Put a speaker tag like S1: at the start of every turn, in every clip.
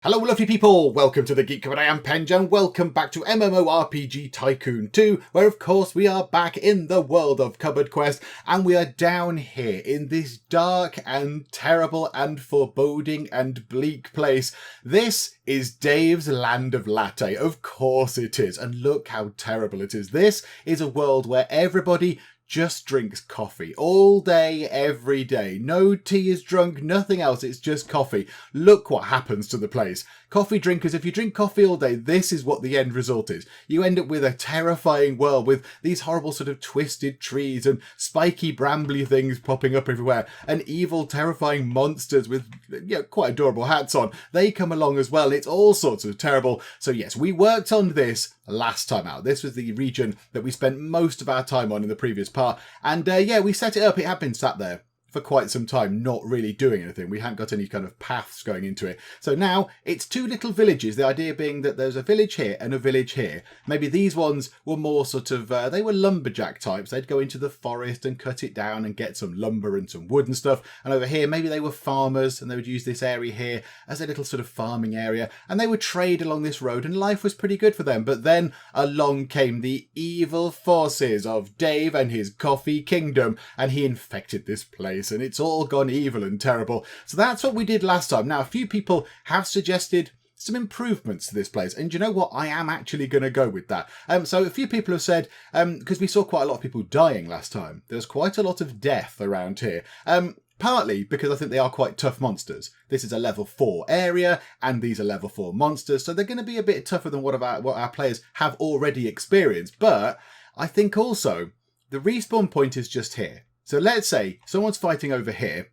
S1: Hello lovely people, welcome to the Geek, and I am Penj, and welcome back to MMORPG Tycoon 2, where of course we are back in the world of Cupboard Quest, and we are down here in this dark and terrible and foreboding and bleak place. This is Dave's Land of Latte, of course it is, and look how terrible it is. This is a world where everybody just drinks coffee all day, every day. No tea is drunk, nothing else, it's just coffee. Look what happens to the place. Coffee drinkers, if you drink coffee all day, this is what the end result is. You end up with a terrifying world with these horrible sort of twisted trees and spiky brambly things popping up everywhere, and evil, terrifying monsters with quite adorable hats on. They come along as well. It's all sorts of terrible. So yes, we worked on this last time out. This was the region that we spent most of our time on in the previous part. And we set it up. It had been sat there for quite some time, not really doing anything. We hadn't got any kind of paths going into it. So now it's two little villages. The idea being that there's a village here and a village here. Maybe these ones were more sort of, they were lumberjack types. They'd go into the forest and cut it down and get some lumber and some wood and stuff. And over here, maybe they were farmers and they would use this area here as a little sort of farming area. And they would trade along this road and life was pretty good for them. But then along came the evil forces of Dave and his coffee kingdom, and he infected this place. And it's all gone evil and terrible. So that's what we did last time. Now, a few people have suggested some improvements to this place. And you know what? I am actually going to go with that. So a few people have said, because we saw quite a lot of people dying last time, there's quite a lot of death around here. Partly because I think they are quite tough monsters. This is a level 4 area, and these are level 4 monsters. So they're going to be a bit tougher than what our players have already experienced. But I think also the respawn point is just here. So let's say someone's fighting over here,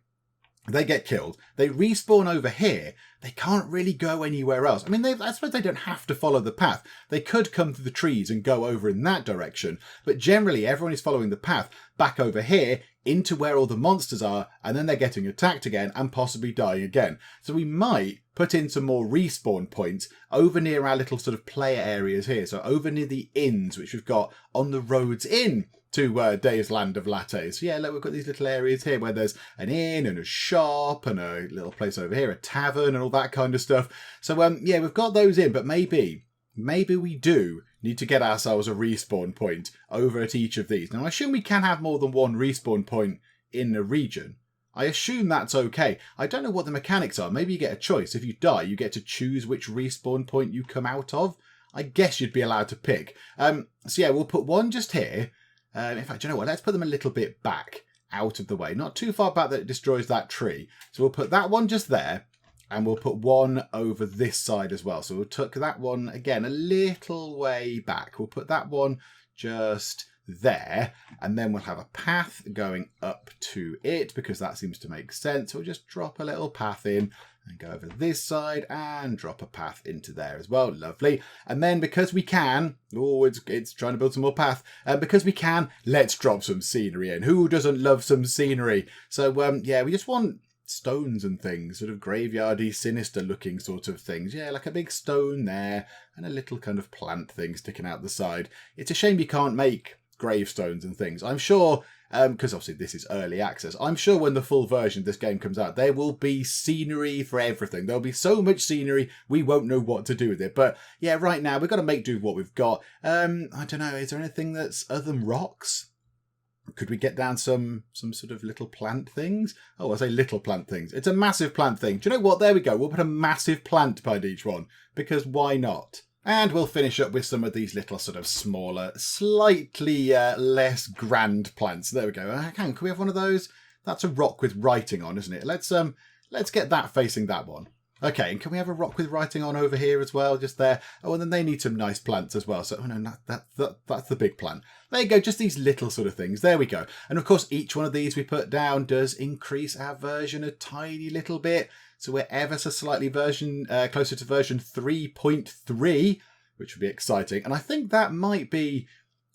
S1: they get killed, they respawn over here, they can't really go anywhere else. I mean, I suppose they don't have to follow the path. They could come through the trees and go over in that direction, but generally everyone is following the path back over here into where all the monsters are, and then they're getting attacked again and possibly dying again. So we might put in some more respawn points over near our little sort of player areas here. So over near the inns, which we've got on the roads in to Dave's Land of Lattes. So yeah, look, we've got these little areas here where there's an inn and a shop and a little place over here, a tavern and all that kind of stuff. So we've got those in, but maybe we do need to get ourselves a respawn point over at each of these. Now, I assume we can have more than one respawn point in a region. I assume that's okay. I don't know what the mechanics are. Maybe you get a choice. If you die, you get to choose which respawn point you come out of. I guess you'd be allowed to pick. So yeah, we'll put one just here. In fact, you know what? Let's put them a little bit back out of the way. Not too far back that it destroys that tree. So we'll put that one just there. And we'll put one over this side as well. So we'll tuck that one, again, a little way back. We'll put that one just there. And then we'll have a path going up to it, because that seems to make sense. So we'll just drop a little path in and go over this side and drop a path into there as well. Lovely. And then because we can, it's trying to build some more path. Because we can, let's drop some scenery in. Who doesn't love some scenery? So we just want stones and things, sort of graveyardy, sinister looking sort of things. Yeah, like a big stone there and a little kind of plant thing sticking out the side. It's a shame you can't make gravestones and things. I'm sure, because obviously this is early access, I'm sure when the full version of this game comes out, there will be scenery for everything. There'll be so much scenery, we won't know what to do with it. But yeah, right now we've got to make do with what we've got. I don't know, is there anything that's other than rocks? Could we get down some sort of little plant things? Oh, I say little plant things. It's a massive plant thing. Do you know what? There we go. We'll put a massive plant behind each one, because why not? And we'll finish up with some of these little sort of smaller, slightly less grand plants. There we go. Can we have one of those? That's a rock with writing on, isn't it? Let's get that facing that one. Okay, and can we have a rock with writing on over here as well, just there? Oh, and then they need some nice plants as well. So, oh no, that's the big plant. There you go, just these little sort of things. There we go. And of course, each one of these we put down does increase our version a tiny little bit. So we're ever so slightly closer to version 3.3, which would be exciting. And I think that might be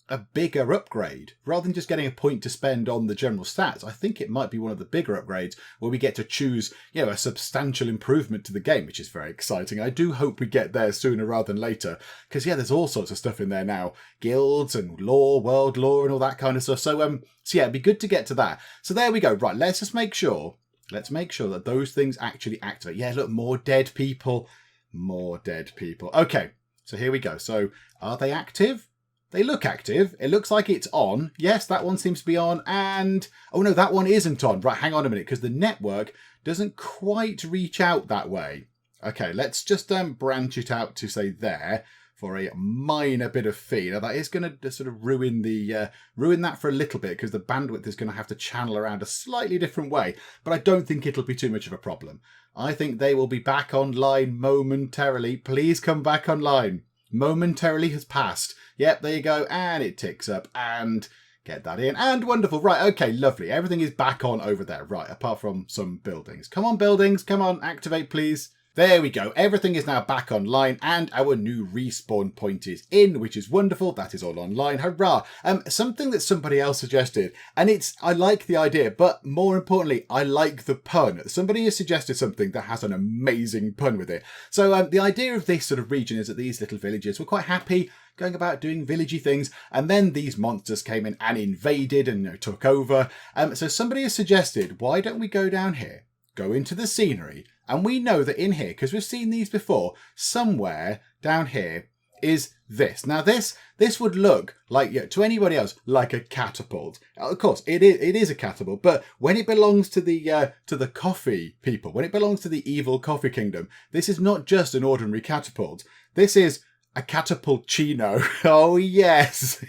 S1: a bigger upgrade. Rather than just getting a point to spend on the general stats, I think it might be one of the bigger upgrades where we get to choose, a substantial improvement to the game, which is very exciting. I do hope we get there sooner rather than later, because there's all sorts of stuff in there now. Guilds and lore, world lore and all that kind of stuff. So it'd be good to get to that. So there we go. Right, let's make sure that those things actually activate. Yeah, look, more dead people. More dead people. Okay, so here we go. So are they active? They look active. It looks like it's on. Yes, that one seems to be on. And, oh no, that one isn't on. Right, hang on a minute, because the network doesn't quite reach out that way. Okay, let's just branch it out to, say, there for a minor bit of feed. Now, that is going to sort of ruin that for a little bit, because the bandwidth is going to have to channel around a slightly different way. But I don't think it'll be too much of a problem. I think they will be back online momentarily. Please come back online. Momentarily has passed. Yep, there you go. And it ticks up. And get that in. And wonderful. Right, okay, lovely. Everything is back on over there. Right, apart from some buildings. Come on, buildings. Come on, activate, please. There we go. Everything is now back online and our new respawn point is in, which is wonderful. That is all online. Hurrah. Something that somebody else suggested, and I like the idea, but more importantly, I like the pun. Somebody has suggested something that has an amazing pun with it. So the idea of this sort of region is that these little villages were quite happy going about doing villagey things, and then these monsters came in and invaded and took over. So somebody has suggested, why don't we go down here, go into the scenery, and we know that in here, because we've seen these before, somewhere down here is this. Now this would look like, to anybody else, like a catapult. Of course, it is a catapult, but when it belongs to the coffee people, when it belongs to the evil coffee kingdom, this is not just an ordinary catapult. This is a catapultino. Oh yes,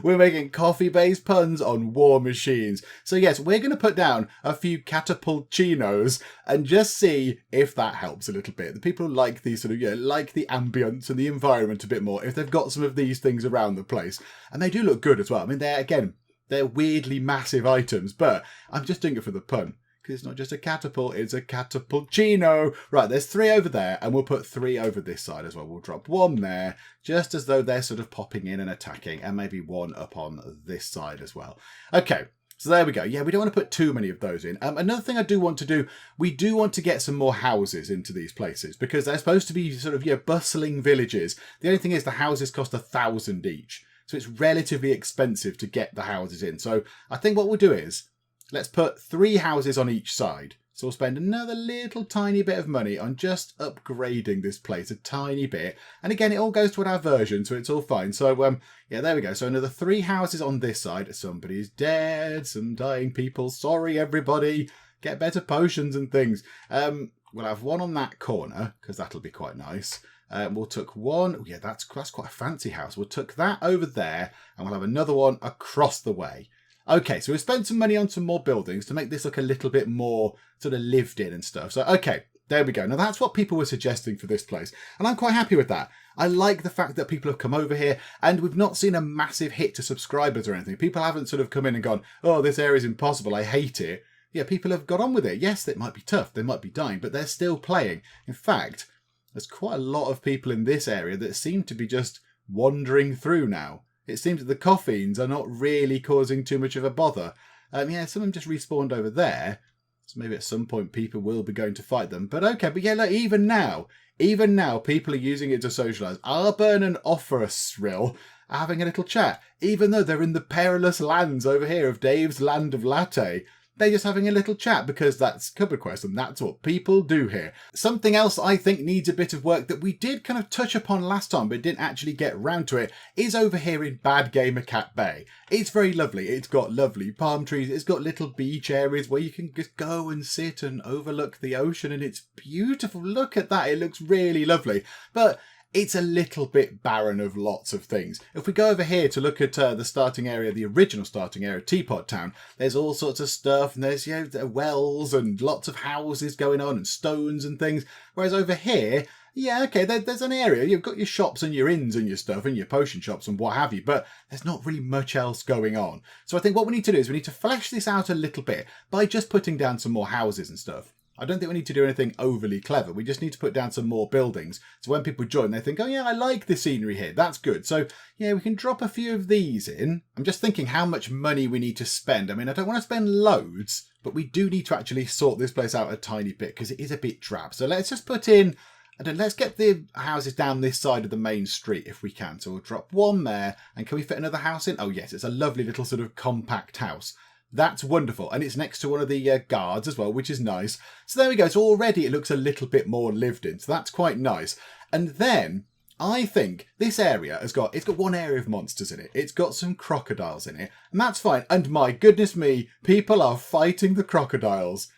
S1: we're making coffee-based puns on war machines. So yes, we're going to put down a few catapultinos and just see if that helps a little bit. The people who like these sort of, like the ambience and the environment a bit more, if they've got some of these things around the place. And they do look good as well. I mean, they're weirdly massive items, but I'm just doing it for the pun. Because it's not just a catapult, it's a catapultino. Right, there's 3 over there, and we'll put 3 over this side as well. We'll drop 1 there, just as though they're sort of popping in and attacking, and maybe 1 up on this side as well. Okay, so there we go. Yeah, we don't want to put too many of those in. Another thing I do want to do, we do want to get some more houses into these places, because they're supposed to be sort of, bustling villages. The only thing is the houses cost 1,000 each, so it's relatively expensive to get the houses in. So I think what we'll do is, let's put 3 houses on each side. So we'll spend another little tiny bit of money on just upgrading this place a tiny bit. And again, it all goes toward our version, so it's all fine. So, yeah, there we go. So another 3 houses on this side. Somebody's dead, some dying people. Sorry, everybody. Get better potions and things. We'll have 1 on that corner, because that'll be quite nice. We'll tuck 1. Oh, yeah, that's quite a fancy house. We'll tuck that over there, and we'll have another one across the way. Okay, so we've spent some money on some more buildings to make this look a little bit more sort of lived in and stuff. So, okay, there we go. Now, that's what people were suggesting for this place. And I'm quite happy with that. I like the fact that people have come over here and we've not seen a massive hit to subscribers or anything. People haven't sort of come in and gone, oh, this area is impossible, I hate it. Yeah, people have got on with it. Yes, it might be tough, they might be dying, but they're still playing. In fact, there's quite a lot of people in this area that seem to be just wandering through now. It seems that the coffees are not really causing too much of a bother. Yeah, some of them just respawned over there. So maybe at some point people will be going to fight them. But okay, but yeah, look, even now, people are using it to socialise. Arburn and Offersrill are having a little chat. Even though they're in the perilous lands over here of Dave's Land of Latte, they're just having a little chat because that's Cupboard Quest and that's what people do here. Something else I think needs a bit of work that we did kind of touch upon last time but didn't actually get round to it is over here in Bad Gamer Cat Bay. It's very lovely. It's got lovely palm trees. It's got little beach areas where you can just go and sit and overlook the ocean and it's beautiful. Look at that. It looks really lovely. But it's a little bit barren of lots of things. If we go over here to look at the starting area, the original starting area, Teapot Town, there's all sorts of stuff and there's wells and lots of houses going on and stones and things. Whereas over here, yeah, okay, there's an area. You've got your shops and your inns and your stuff and your potion shops and what have you, but there's not really much else going on. So I think what we need to do is we need to flesh this out a little bit by just putting down some more houses and stuff. I don't think we need to do anything overly clever. We just need to put down some more buildings. So when people join, they think, oh yeah, I like the scenery here. That's good. So yeah, we can drop a few of these in. I'm just thinking how much money we need to spend. I mean, I don't want to spend loads, but we do need to actually sort this place out a tiny bit because it is a bit drab. So let's just put in, let's get the houses down this side of the main street if we can. So we'll drop 1 there. And can we fit another house in? Oh yes, it's a lovely little sort of compact house. That's wonderful. And it's next to one of the guards as well, which is nice. So there we go. So already it looks a little bit more lived in. So that's quite nice. And then I think this area it's got one area of monsters in it. It's got some crocodiles in it. And that's fine. And my goodness me, people are fighting the crocodiles.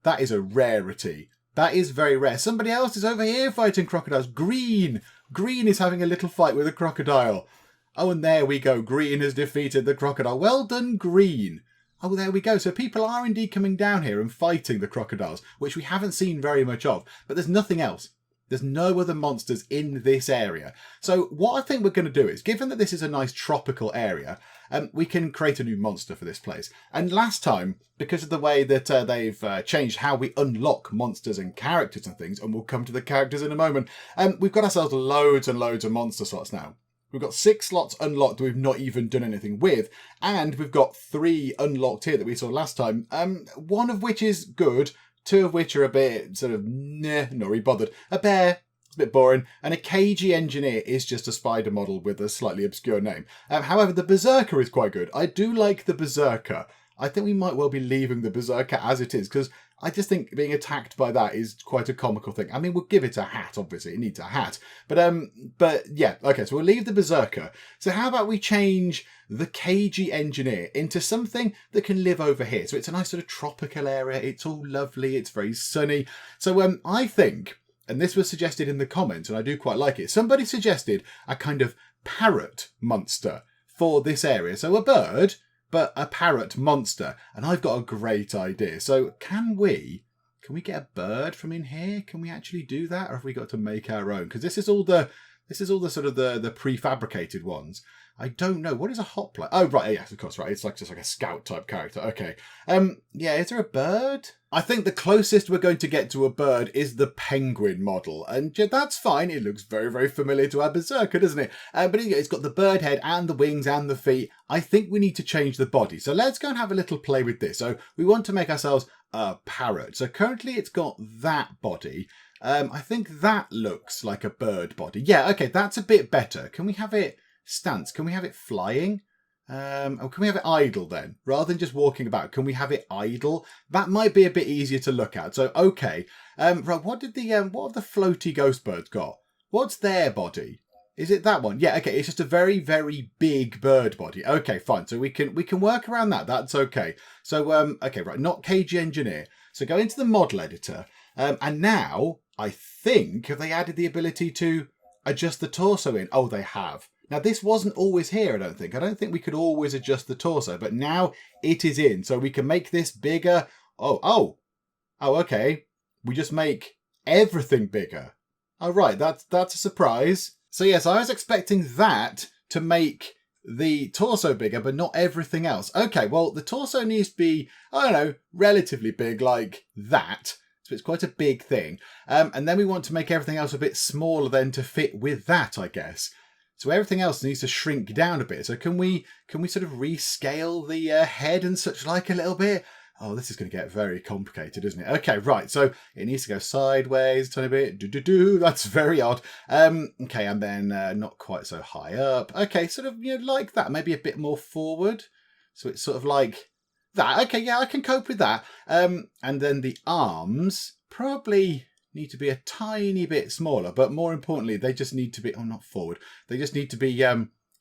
S1: That is a rarity. That is very rare. Somebody else is over here fighting crocodiles. Green. Green is having a little fight with a crocodile. Oh, and there we go. Green has defeated the crocodile. Well done, Green. Oh, there we go. So people are indeed coming down here and fighting the crocodiles, which we haven't seen very much of. But there's nothing else. There's no other monsters in this area. So what I think we're going to do is, given that this is a nice tropical area, we can create a new monster for this place. And last time, because of the way that they've changed how we unlock monsters and characters and things, and we'll come to the characters in a moment, we've got ourselves loads and loads of monster slots now. We've got 6 slots unlocked that we've not even done anything with. And we've got 3 unlocked here that we saw last time. One of which is good. 2 of which are a bit sort of, not really bothered. A bear, it's a bit boring. And a cagey engineer is just a spider model with a slightly obscure name. However, the berserker is quite good. I do like the berserker. I think we might well be leaving the berserker as it is, because I just think being attacked by that is quite a comical thing. I mean, we'll give it a hat, obviously. It needs a hat. But yeah, okay, so we'll leave the berserker. So how about we change the cagey engineer into something that can live over here? So it's a nice sort of tropical area. It's all lovely. It's very sunny. So I think, and this was suggested in the comments, and I do quite like it, somebody suggested a kind of parrot monster for this area. So a bird, but a parrot monster. And I've got a great idea. So can we get a bird from in here? Can we actually do that? Or have we got to make our own? Because this is all the sort of the prefabricated ones. I don't know. What is a hoplite? Oh, right. Yes, of course, right. It's like just like a scout type character. Okay. Yeah, is there a bird? I think the closest we're going to get to a bird is the penguin model. And yeah, that's fine. It looks very, very familiar to our berserker, doesn't it? But it's got the bird head and the wings and the feet. I think we need to change the body. So let's go and have a little play with this. So we want to make ourselves a parrot. So currently it's got that body. I think that looks like a bird body. Yeah, okay, that's a bit better. Can we have it stance? Can we have it flying? Or can we have it idle then? Rather than just walking about, can we have it idle? That might be a bit easier to look at. So, okay. Right, what have the floaty ghost birds got? What's their body? Is it that one? Yeah, okay, it's just a very, very big bird body. Okay, fine. So we can work around that. That's okay. So, okay, right, not cagey engineer. So go into the model editor. And now, I think, have they added the ability to adjust the torso in? Oh, they have. Now, this wasn't always here, I don't think. I don't think we could always adjust the torso, but now it is in. So we can make this bigger. Oh, okay. We just make everything bigger. Oh, right. That's a surprise. So, yes, I was expecting that to make the torso bigger, but not everything else. Okay, well, the torso needs to be, I don't know, relatively big like that. So it's quite a big thing. And then we want to make everything else a bit smaller then to fit with that, I guess. So everything else needs to shrink down a bit. So can we sort of rescale the head and such like a little bit? Oh, this is going to get very complicated, isn't it? Okay, right. So it needs to go sideways a tiny bit. That's very odd. Okay, and then not quite so high up. Okay, sort of, like that. Maybe a bit more forward. So it's sort of like that. Okay, yeah, I can cope with that. And then the arms probably need to be a tiny bit smaller, but more importantly, they just need to be, not forward. They just need to be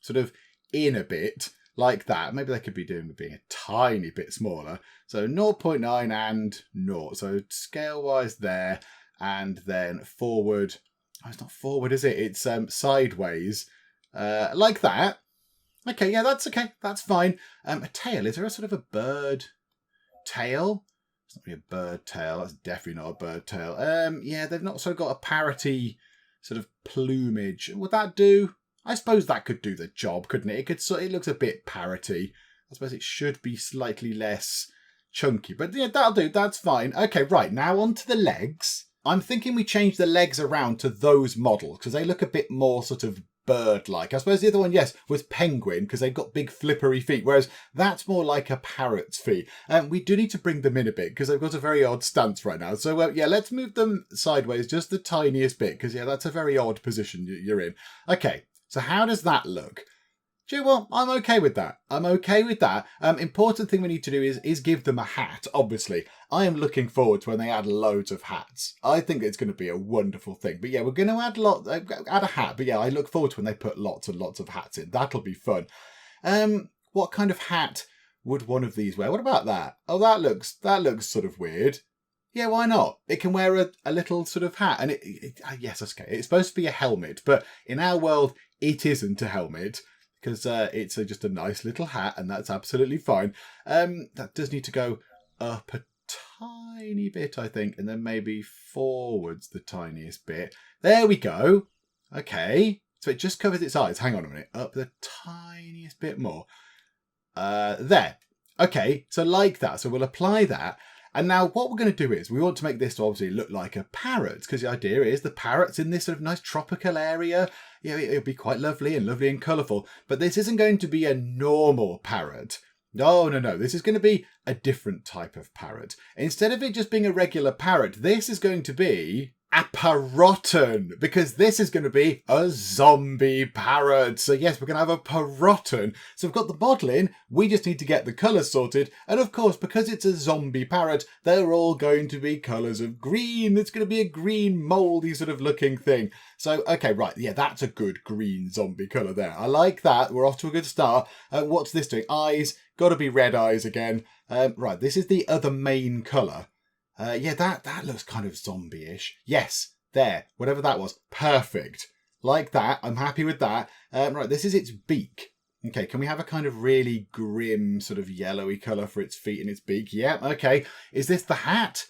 S1: sort of in a bit like that. Maybe they could be doing being a tiny bit smaller. So 0.9 and 0. So scale-wise there, and then forward. Oh, it's not forward, is it? It's sideways, like that. Okay, yeah, that's okay. That's fine. A tail. Is there a sort of a bird tail? It's not really a bird tail. That's definitely not a bird tail. Yeah, they've not sort of got a parroty sort of plumage. Would that do? I suppose that could do the job, couldn't it? It looks a bit parroty. I suppose it should be slightly less chunky. But yeah, that'll do. That's fine. Okay, right. Now on to the legs. I'm thinking we change the legs around to those models because they look a bit more sort of bird-like. I suppose the other one, yes, was penguin because they've got big flippery feet, whereas that's more like a parrot's feet. We do need to bring them in a bit because they've got a very odd stance right now. So yeah, let's move them sideways just the tiniest bit because yeah, that's a very odd position you're in. Okay, so how does that look? Do you know what? I'm okay with that. I'm okay with that. Important thing we need to do is give them a hat, obviously. I am looking forward to when they add loads of hats. I think it's going to be a wonderful thing. But yeah, we're going to add a hat. But yeah, I look forward to when they put lots and lots of hats in. That'll be fun. What kind of hat would one of these wear? What about that? Oh, that looks sort of weird. Yeah, why not? It can wear a little sort of hat. And yes, okay. It's supposed to be a helmet. But in our world, it isn't a helmet. Because it's just a nice little hat, and that's absolutely fine. That does need to go up a tiny bit, I think, and then maybe forwards the tiniest bit. There we go. Okay. So it just covers its eyes. Hang on a minute. Up the tiniest bit more. There. Okay, so like that. So we'll apply that. And now what we're going to do is we want to make this obviously look like a parrot, because the idea is the parrot's in this sort of nice tropical area. Yeah, it'll be quite lovely and colourful. But this isn't going to be a normal parrot. No. This is going to be a different type of parrot. Instead of it just being a regular parrot, this is going to be a parotten, because this is going to be a zombie parrot. So yes, we're going to have a parotten. So we've got the model in, we just need to get the colours sorted. And of course, because it's a zombie parrot, they're all going to be colours of green. It's going to be a green, mouldy sort of looking thing. So, okay, right, yeah, that's a good green zombie colour there. I like that. We're off to a good start. What's this doing? Eyes, got to be red eyes again. Right, this is the other main colour. Yeah, that looks kind of zombie-ish. Yes, there, whatever that was. Perfect. Like that. I'm happy with that. Right, this is its beak. Okay, can we have a kind of really grim sort of yellowy colour for its feet and its beak? Yeah, okay. Is this the hat?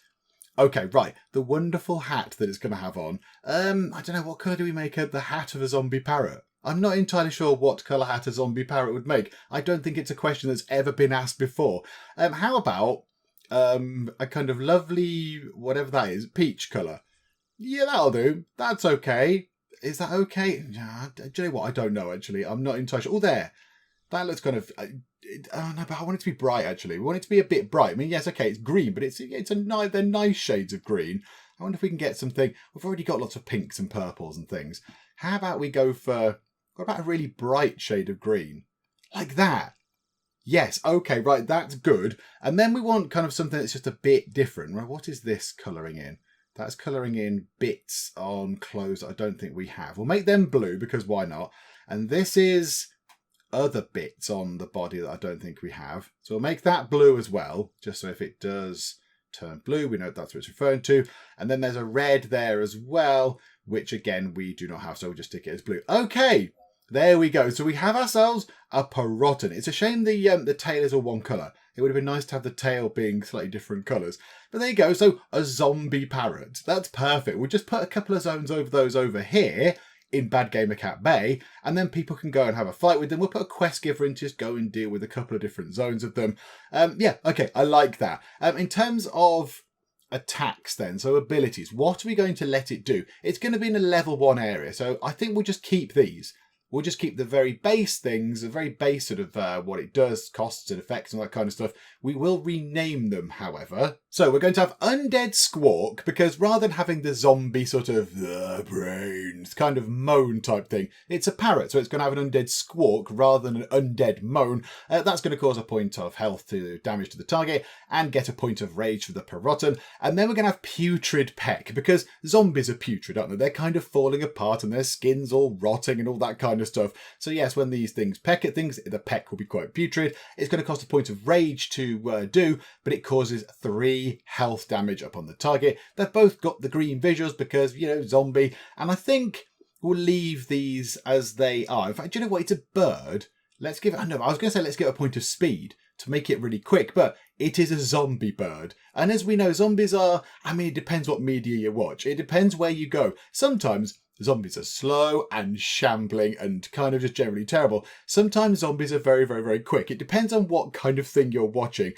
S1: Okay, right. The wonderful hat that it's going to have on. I don't know, what colour do we make the hat of a zombie parrot? I'm not entirely sure what colour hat a zombie parrot would make. I don't think it's a question that's ever been asked before. How about a kind of lovely, whatever that is, peach colour? Yeah, that'll do. That's okay. Is that okay? Do you know what? I don't know, actually. I'm not entirely sure. Oh, there. That looks kind of... oh, no, but I want it to be bright, actually. We want it to be a bit bright. I mean, yes, okay, it's green, but they're nice shades of green. I wonder if we can get something... We've already got lots of pinks and purples and things. How about we go for... What about a really bright shade of green? Like that. Yes, okay, right, that's good. And then we want kind of something that's just a bit different. Right, what is this colouring in? That's colouring in bits on clothes that I don't think we have. We'll make them blue, because why not? And this is other bits on the body that I don't think we have. So we'll make that blue as well, just so if it does turn blue, we know that's what it's referring to. And then there's a red there as well, which again, we do not have, so we'll just stick it as blue. Okay. There we go. So we have ourselves a parotten. It's a shame the tail is all one colour. It would have been nice to have the tail being slightly different colours. But there you go. So a zombie parrot. That's perfect. We'll just put a couple of zones over those over here in Bad Gamer Cat Bay, and then people can go and have a fight with them. We'll put a quest giver in to just go and deal with a couple of different zones of them. Yeah, okay, I like that. In terms of attacks then, so abilities, what are we going to let it do? It's going to be in a level 1 area, so I think we'll just keep these. We'll just keep the very base things, the very base sort of what it does, costs and effects and all that kind of stuff. We will rename them, however. So we're going to have Undead Squawk, because rather than having the zombie sort of brains kind of moan type thing, it's a parrot, so it's going to have an undead squawk rather than an undead moan. That's going to cause a point of health to damage to the target and get a point of rage for the parotten. And then we're going to have Putrid Peck, because zombies are putrid, aren't they? They're kind of falling apart and their skin's all rotting and all that kind of stuff. So yes, when these things peck at things, the peck will be quite putrid. It's going to cost a point of rage to do, but it causes 3 health damage upon the target. They've both got the green visuals because, you know, zombie. And I think we'll leave these as they are. In fact, do you know what? It's a bird. Let's give it... I was going to say let's give it a point of speed to make it really quick, but it is a zombie bird. And as we know, zombies are... I mean, it depends what media you watch. It depends where you go. Sometimes zombies are slow and shambling and kind of just generally terrible. Sometimes zombies are very, very, very quick. It depends on what kind of thing you're watching.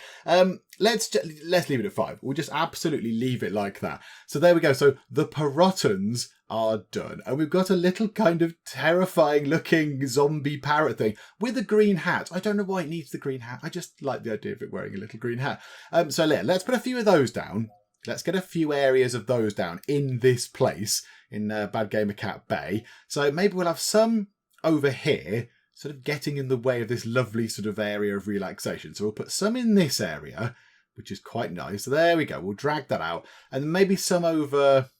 S1: Let's leave it at 5. We'll just absolutely leave it like that. So there we go. So the parottens are done. And we've got a little kind of terrifying looking zombie parrot thing with a green hat. I don't know why it needs the green hat. I just like the idea of it wearing a little green hat. So let's put a few of those down. Let's get a few areas of those down in this place in Bad Gamer Cat Bay. So maybe we'll have some over here. sort of getting in the way of this lovely sort of area of relaxation. So we'll put some in this area, which is quite nice. So there we go. We'll drag that out. And maybe some over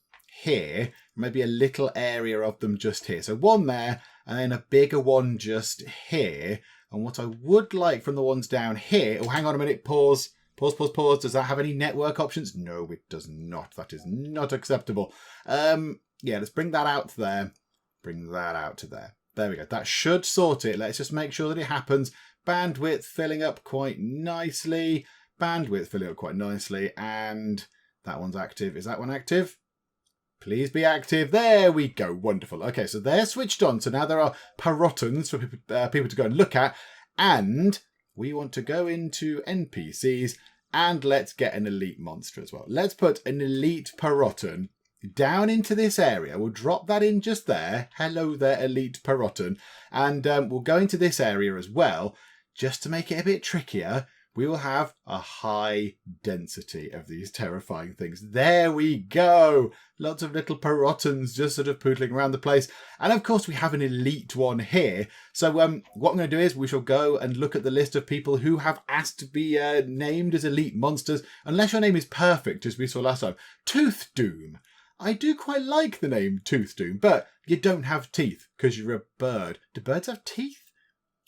S1: here, maybe a little area of them just here. So one there, and then a bigger one just here. And what I would like from the ones down here, oh, hang on a minute, pause. Pause. Does that have any network options? No, it does not. That is not acceptable. Yeah, let's bring that out to there. Bring that out to there. There we go. That should sort it. Let's just make sure that it happens. Bandwidth filling up quite nicely. And that one's active. Is that one active? Please be active. There we go. Wonderful. Okay, so they're switched on. So now there are Parotans for people to go and look at. And we want to go into NPCs and let's get an elite monster as well. Let's put an elite Parotan down into this area. We'll drop that in just there. Hello there, elite Parotan. And we'll go into this area as well. Just to make it a bit trickier, we will have a high density of these terrifying things. There we go. Lots of little Parotans just sort of poodling around the place. And of course, we have an elite one here. So what I'm going to do is we shall go and look at the list of people who have asked to be named as elite monsters. Unless your name is perfect, as we saw last time. Tooth Doom. I do quite like the name Tooth Doom, but you don't have teeth because you're a bird. Do birds have teeth?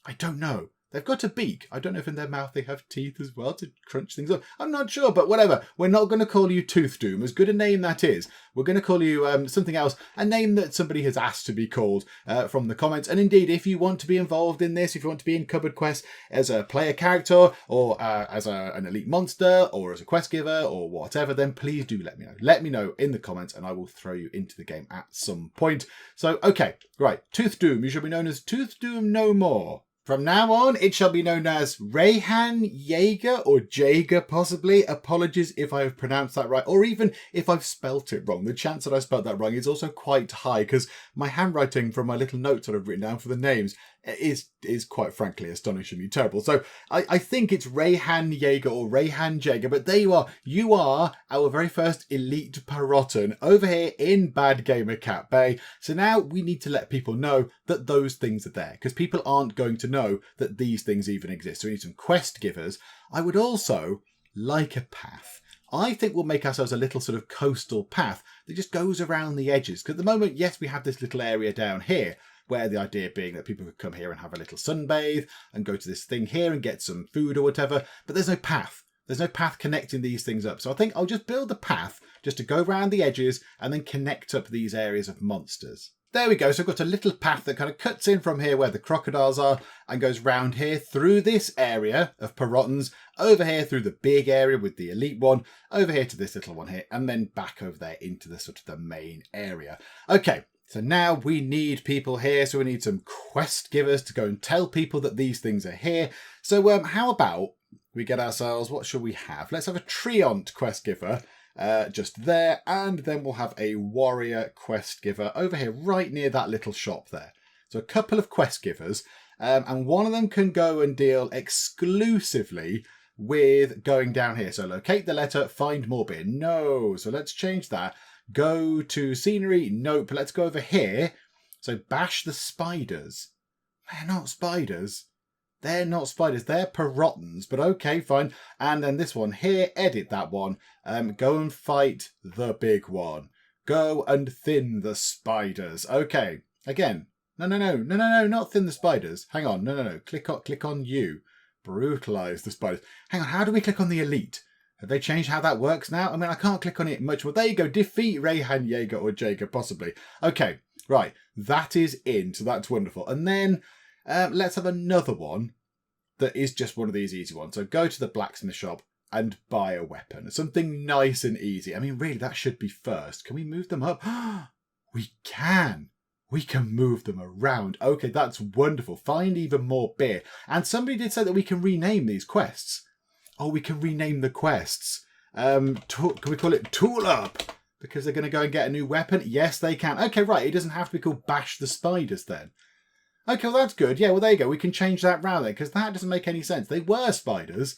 S1: I don't know. They've got a beak. I don't know if in their mouth they have teeth as well to crunch things up. I'm not sure, but whatever. We're not going to call you Tooth Doom. As good a name that is, we're going to call you something else, a name that somebody has asked to be called from the comments. And indeed, if you want to be involved in this, if you want to be in Cupboard Quest as a player character or as an elite monster or as a quest giver or whatever, then please do let me know. Let me know in the comments and I will throw you into the game at some point. So, okay, right. Tooth Doom. You shall be known as Tooth Doom no more. From now on, it shall be known as Rayhan Jaeger or Jaeger, possibly. Apologies if I have pronounced that right, or even if I've spelt it wrong. The chance that I spelt that wrong is also quite high because my handwriting from my little notes that I've written down for the names is quite frankly astonishingly terrible. So I think it's Rayhan Jaeger or Rayhan Jaeger, but there you are. You are our very first elite Parotan over here in Bad Gamer Cat Bay. So now we need to let people know that those things are there because people aren't going to know that these things even exist. So we need some quest givers. I would also like a path. I think we'll make ourselves a little sort of coastal path that just goes around the edges. Because at the moment, yes, we have this little area down here where the idea being that people could come here and have a little sunbathe and go to this thing here and get some food or whatever. But there's no path. There's no path connecting these things up. So I think I'll just build a path just to go around the edges and then connect up these areas of monsters. There we go. So I've got a little path that kind of cuts in from here where the crocodiles are and goes round here through this area of Parotans, over here through the big area with the elite one, over here to this little one here, and then back over there into the sort of the main area. Okay. So now we need people here. So we need some quest givers to go and tell people that these things are here. So how about we get ourselves, what shall we have? Let's have a Treant quest giver just there. And then we'll have a warrior quest giver over here right near that little shop there. So a couple of quest givers. And one of them can go and deal exclusively with going down here. So locate the letter, find more beer. No. So let's change that. Go to scenery. Nope. Let's go over here. So bash the spiders. They're not spiders. They're not spiders. They're Parotans. But okay, fine. And then this one here. Edit that one. Go and fight the big one. Go and thin the spiders. Okay. Again. No. Not thin the spiders. Hang on. No. Click on you. Brutalize the spiders. Hang on. How do we click on the elite? Have they changed how that works now? I mean, I can't click on it much more. There you go. Defeat Rayhan Jaeger or Jaeger, possibly. Okay, right. That is in, so that's wonderful. And then let's have another one that is just one of these easy ones. So go to the blacksmith shop and buy a weapon. Something nice and easy. I mean, really, that should be first. Can we move them up? We can. We can move them around. Okay, that's wonderful. Find even more beer. And somebody did say that we can rename these quests. Oh, we can rename the quests. Can we call it Tool Up? Because they're going to go and get a new weapon? Yes, they can. Okay, right. It doesn't have to be called Bash the Spiders then. Okay, well, that's good. Yeah, well, there you go. We can change that round then because that doesn't make any sense. They were spiders.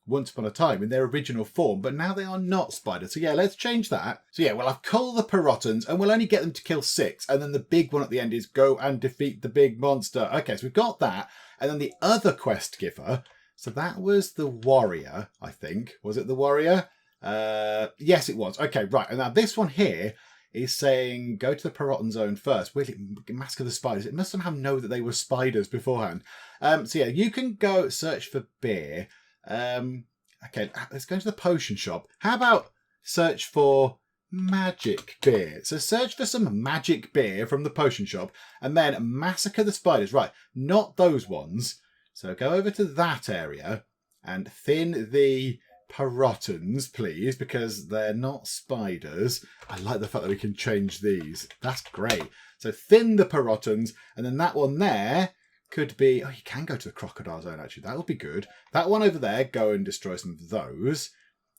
S1: once upon a time in their original form, but now they are not spiders. So yeah, let's change that. So yeah, well, I've culled the Parotans, and we'll only get them to kill 6, and then the big one at the end is go and defeat the big monster. Okay, so we've got that, and then the other quest giver, so that was the warrior, I think. Was it the warrior? Yes, it was. Okay, right, and now this one here is saying go to the Paratan zone first. Will it Mask of the Spiders? It must somehow know that they were spiders beforehand. So yeah, you can go search for beer. Okay, let's go to the potion shop. How about search for magic beer? So search for some magic beer from the potion shop and then massacre the spiders. Right, not those ones. So go over to that area and thin the Parotans, please, because they're not spiders. I like the fact that we can change these. That's great. So thin the Parotans, and then that one there could be... Oh, you can go to the crocodile zone, actually. That would be good. That one over there, go and destroy some of those.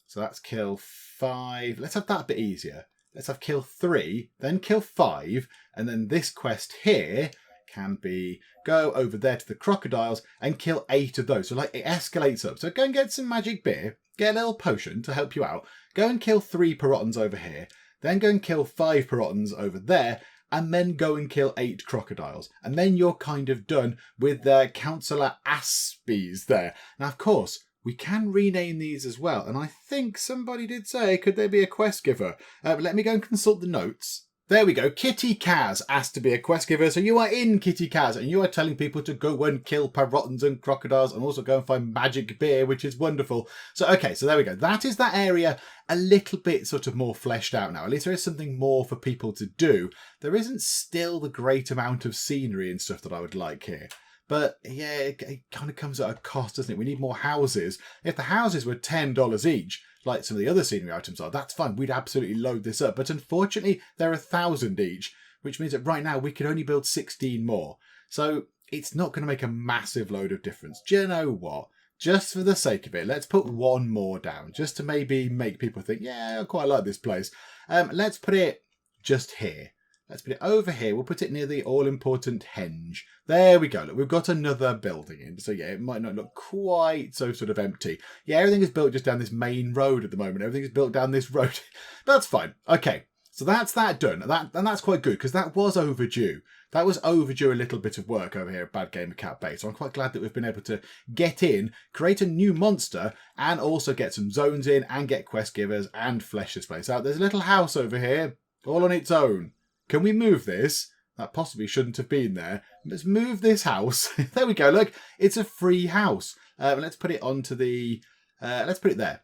S1: So that's kill 5. Let's have that a bit easier. Let's have kill 3, then kill 5, and then this quest here can be go over there to the crocodiles and kill 8 of those. So like it escalates up. So go and get some magic beer, get a little potion to help you out. Go and kill 3 Parotans over here, then go and kill 5 Parotans over there, and then go and kill 8 crocodiles. And then you're kind of done with the Councillor Aspies there. Now, of course, we can rename these as well. And I think somebody did say, could there be a quest giver? Let me go and consult the notes. There we go. Kitty Kaz asked to be a quest giver. So you are in Kitty Kaz and you are telling people to go and kill Parotans and crocodiles and also go and find magic beer, which is wonderful. So, okay, so there we go. That is that area a little bit sort of more fleshed out now. At least there is something more for people to do. There isn't still the great amount of scenery and stuff that I would like here. But yeah, it kind of comes at a cost, doesn't it? We need more houses. If the houses were $10 each, like some of the other scenery items are, that's fine. We'd absolutely load this up. But unfortunately, they're 1,000 each, which means that right now we could only build 16 more. So it's not going to make a massive load of difference. Do you know what? Just for the sake of it, let's put one more down, just to maybe make people think, yeah, I quite like this place. Let's put it just here. Let's put it over here. We'll put it near the all-important henge. There we go. Look, we've got another building in. So yeah, it might not look quite so sort of empty. Yeah, everything is built just down this main road at the moment. Everything is built down this road. That's fine. Okay, so that's that done. And that's quite good because that was overdue. That was overdue a little bit of work over here at Bad Gamer Kappa Base. So I'm quite glad that we've been able to get in, create a new monster, and also get some zones in and get quest givers and flesh this place out. There's a little house over here, all on its own. Can we move this? That possibly shouldn't have been there. Let's move this house. There we go. Look, it's a free house. Let's put it onto the... let's put it there.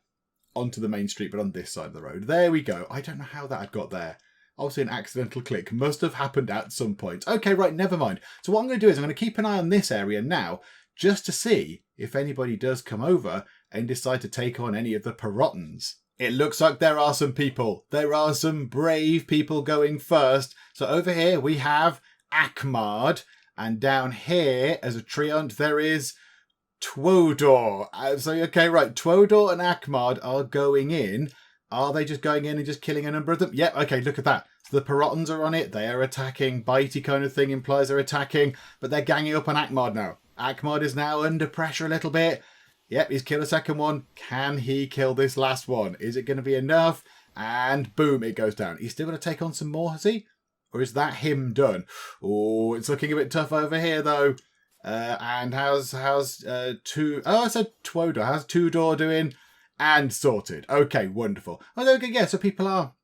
S1: Onto the main street, but on this side of the road. There we go. I don't know how that had got there. Obviously an accidental click. Must have happened at some point. Okay, right, never mind. So what I'm going to do is I'm going to keep an eye on this area now, just to see if anybody does come over and decide to take on any of the Parotans. It looks like there are some people. There are some brave people going first. So over here we have Akmard. And down here as a treant there is Twodor. So, okay, right. Twodor and Akmard are going in. Are they just going in and just killing a number of them? Yep, okay, look at that. So the Parotans are on it. They are attacking. Bitey kind of thing implies they're attacking. But they're ganging up on Akmard now. Akmard is now under pressure a little bit. Yep, he's killed a second one. Can he kill this last one? Is it going to be enough? And boom, it goes down. He's still going to take on some more, has he? Or is that him done? Oh, it's looking a bit tough over here, though. And how's Twodor? How's Twodor doing? And sorted. Okay, wonderful. Oh, okay, yeah, so people are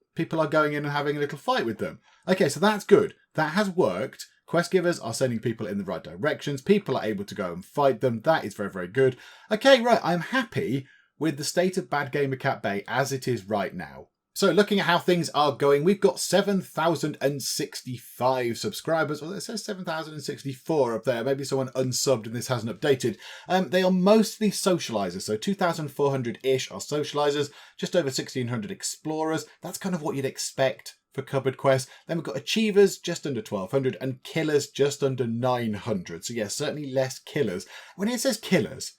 S1: going in and having a little fight with them. Okay, so that's good. That has worked. Quest givers are sending people in the right directions. People are able to go and fight them. That is very, very good. Okay, right. I'm happy with the state of Bad Gamer Cat Bay as it is right now. So looking at how things are going, we've got 7,065 subscribers. Well, it says 7,064 up there. Maybe someone unsubbed and this hasn't updated. They are mostly socializers. So 2,400-ish are socializers, just over 1,600 explorers. That's kind of what you'd expect for Cupboard Quest. Then we've got achievers just under 1,200 and killers just under 900. So yes, certainly less killers. When it says killers,